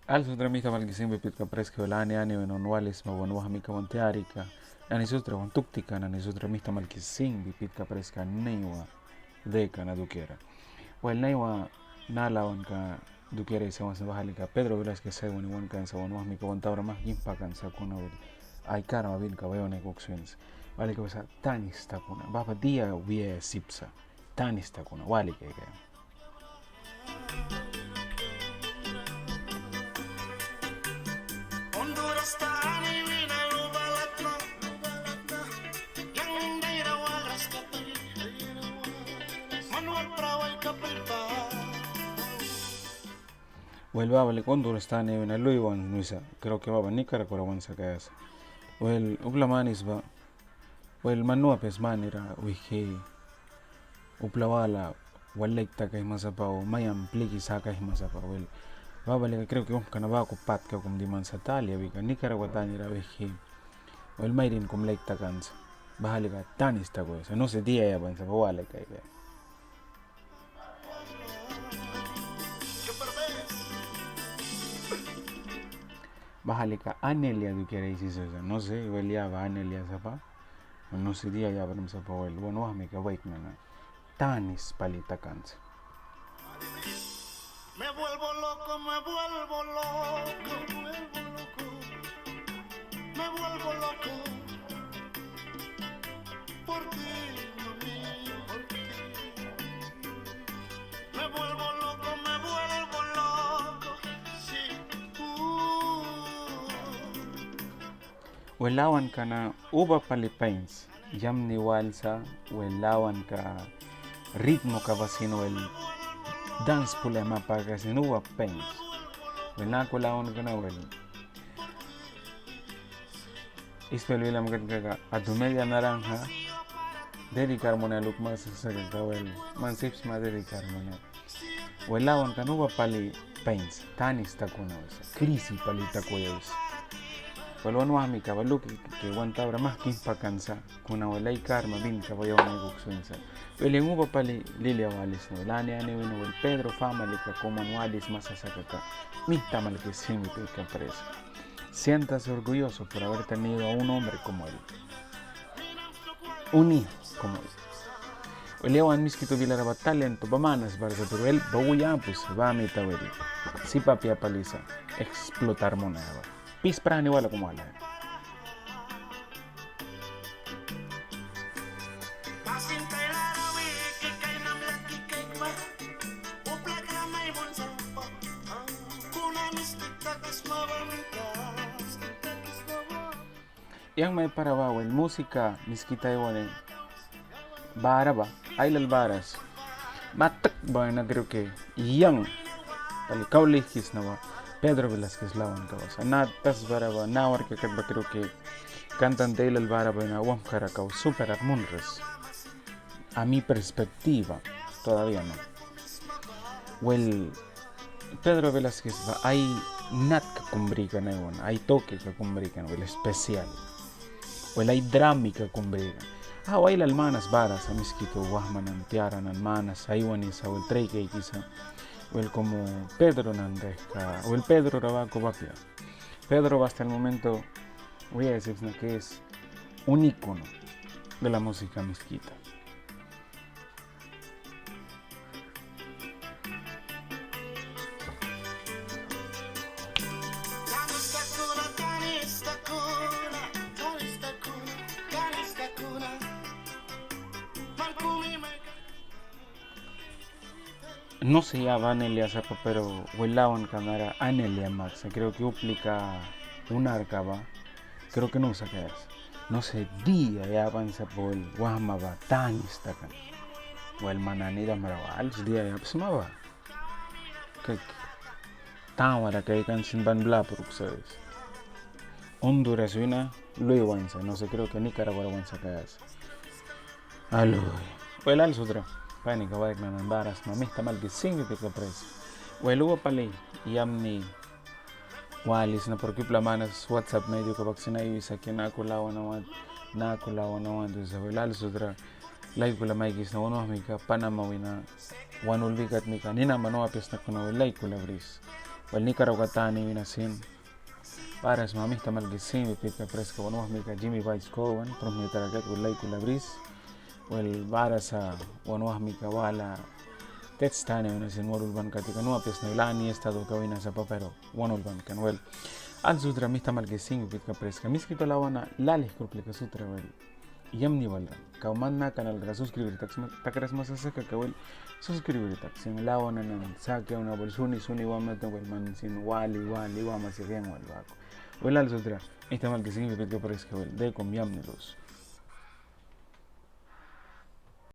Al-sutra mista malkisimbi pitka preske ani on walisma wan wahmika wan tearika. Ani sutra wan tuktika ani sutra mista malkisimbi pitka preska neiwa deka na dukiera. Well neiwa nala wan ka dukiera isa wan bahalika Pedro Velázquez sa wan kan sa wan wahmika wan tabra mas gimpakan sa kuna wel. Ai karma bin ka wayone kokswins. Wali ka sa tanista kuna. Baba dia wie sipsa. Tanista kuna wali ka. Well baba le kondur stane na luiwan nuisa. Creo que baba nikara korawan sa kayas. Well uplamanis ba. Well manua pes manira wiki uplawala walaik takay masapa o mayam pliki sakay masapa. Well baba le creo que kana ba ko pat ka kum diman sa talia wika nikara watanira wiki. Well mayrin kum laik takans. Bahalika tanis ta ko. No se dia ya ban sa wala kay. Bahalika anelia du quiere decir no sé velia va anelia sapa no sé dia ya van sapa wel bueno wahme ka wait na tanis palita kans me vuelvo loco me vuelvo loco me vuelvo loco por ti mami por ti me vuelvo loco sí Welawan ka na uba palipains, jam ni walsa, welawan ka ritmo ka basin wel dance pula mapa kasi nuwa pains. Welako lawan ka na wel. Ispel wilam ka adumelia naranja, dedicar mona luk mas sa ka wel, mansips ma dedicar mona. Welawan ka nuwa pali pains, tanis ta kuna wasa, krisi palita kuyas. Walwan wahmi ka waluki ke wan tabra mas kimpakansa kuna walay karma bin ka bayaw na guksunsa. Weli nguba pali lilia walis no. Lani ani wino wel Pedro family ka kuman walis masasaka ka. Mita mal que simi ka presa. Siéntase orgulloso por haber tenido a un hombre como él. Un hijo como él. Weli awan miskito bilara ba talento bamanas barza pero él bawuyan pues va a mita weli. Si papia paliza explotar moneda. Pisprani wala kumala. Yang may parawaw el musika miskita iwan bara ba ay lalbaras matak ba na creo que yang palikaw lihis na ba Pedro Velázquez lawan kawas natas baraba nawar que kadba creo que cantan de el baraba na wam karakau super armunres a mi perspectiva todavía no well Pedro Velázquez ba hay nat ka kumbrika na iwan hay toque ka kumbrika well especial well hay drama ka kumbrika way lalmanas baras a miskito wahmanan tiaranan manas aywanis a well trey que quizá well como Pedro Nandesca o el Pedro Rabaco Bapia. Pedro hasta el momento voy a decir que es un ícono de la música misquita. No se llama Anelia Zapa, pero Welawan Canara Anelia Max. Creo que uplica un arcaba. Creo que no usa que es. No sé, día ya avanza por el Wahmaba tan istakan. O el Mananida Maraval, día ya psmaba. Que tan wara que hay sin ban bla por ustedes. Honduras vina, luego avanza. No sé, creo que Nicaragua avanza que es. Aloy. O el Al-Sudra. Pani ka baik na baras mamista mal gising iti ka pres. Well uwa pali yamni walis na porque plamanas WhatsApp medio ka baksinay isa kinakulawa nawan do sa welal sudra live kula may gis na uno mi ka panama wina wanul bigat mi ka nina mano apes na kuno live kula bris. Well Nicaragua tani vinasin. Paras mamista malgisin pitka preska wanu mika Jimmy Vice Cowan prom taragat wal kula bris. Well barasa wanu mika wala tetstane vinasin warul ban katika no apes neglani estado kawina sa papero wanul ban kan well. Al sutra mista malgisin pitka preska miskito lawana lales kurplika sutra well. Yamni wala kaumanna kanal ra suscribir takras masasaka kawel suscribir tak sin lawana nan sakya una bol suni wamata wel man sin wali wama sirien wal wako wala al sutra esta mal que significa que parezca wel de con yamni los